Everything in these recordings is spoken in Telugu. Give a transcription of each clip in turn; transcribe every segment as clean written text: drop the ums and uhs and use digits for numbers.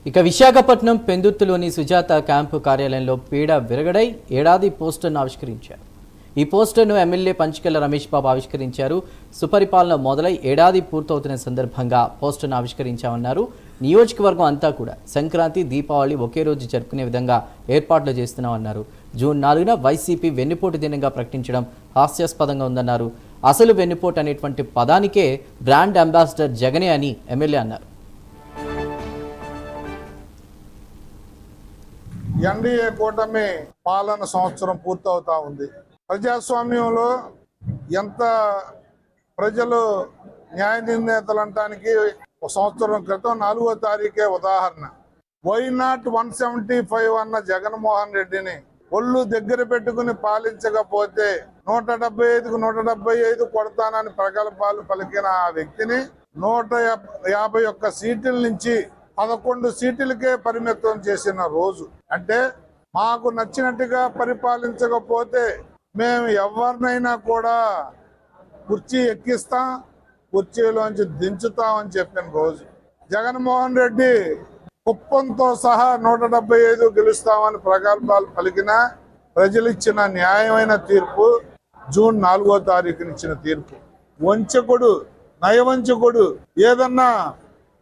ఇక విశాఖపట్నం పెందుర్తిలోని సుజాత క్యాంపు కార్యాలయంలో పీడ విరగడై ఏడాది పోస్టర్ను ఆవిష్కరించారు. ఈ పోస్టర్ను ఎమ్మెల్యే పంచకెళ్ల రమేష్ బాబు ఆవిష్కరించారు. సుపరిపాలన మొదలై ఏడాది పూర్తవుతున్న సందర్భంగా పోస్టర్ను ఆవిష్కరించామన్నారు. నియోజకవర్గం అంతా కూడా సంక్రాంతి, దీపావళి ఒకే రోజు జరుపుకునే విధంగా ఏర్పాట్లు చేస్తున్నామన్నారు. జూన్ 4న వైసీపీ వెన్నుపోటు దినంగా ప్రకటించడం హాస్యాస్పదంగా ఉందన్నారు. అసలు వెన్నుపోటు అనేటువంటి పదానికే బ్రాండ్ అంబాసిడర్ జగనే అని ఎమ్మెల్యే అన్నారు. ఎన్డీఏ కూటమి పాలన సంవత్సరం పూర్తవుతా ఉంది. ప్రజాస్వామ్యంలో ఎంత ప్రజలు న్యాయ నిర్ణేతలు అనటానికి ఒక సంవత్సరం క్రితం 4వ తారీఖే ఉదాహరణ. వైనాట్ 175 అన్న జగన్మోహన్ రెడ్డిని ఒళ్ళు దగ్గర పెట్టుకుని పాలించకపోతే 175కు 175 కొడతానని ప్రగల్భాలు పలికిన ఆ వ్యక్తిని 151 సీట్ల నుంచి 11 సీట్లకే పరిమితం చేసిన రోజు. అంటే మాకు నచ్చినట్టుగా పరిపాలించకపోతే మేము ఎవరినైనా కూడా కుర్చీ ఎక్కిస్తాం, కుర్చీలోంచి దించుతామని చెప్పిన రోజు. జగన్మోహన్ రెడ్డి కుప్పంతో సహా 175 గెలుస్తామని ప్రగల్భాలు పలికిన ప్రజలు ఇచ్చిన న్యాయమైన తీర్పు జూన్ 4వ తారీఖున ఇచ్చిన తీర్పు. వంచకుడు, నయవంచకుడు, ఏదన్నా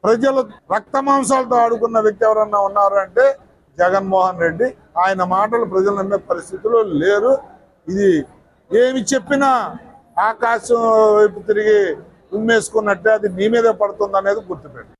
ప్రజలు రక్తమాంసాలతో ఆడుకున్న వ్యక్తి ఎవరన్నా ఉన్నారు అంటే జగన్మోహన్ రెడ్డి. ఆయన మాటలు ప్రజలు నమ్మే పరిస్థితిలో లేరు. ఇది ఏమి చెప్పినా ఆకాశం వైపు తిరిగి ఉమ్మేసుకున్నట్టే అది నీ మీదే పడుతుంది అనేది గుర్తుపెట్టు.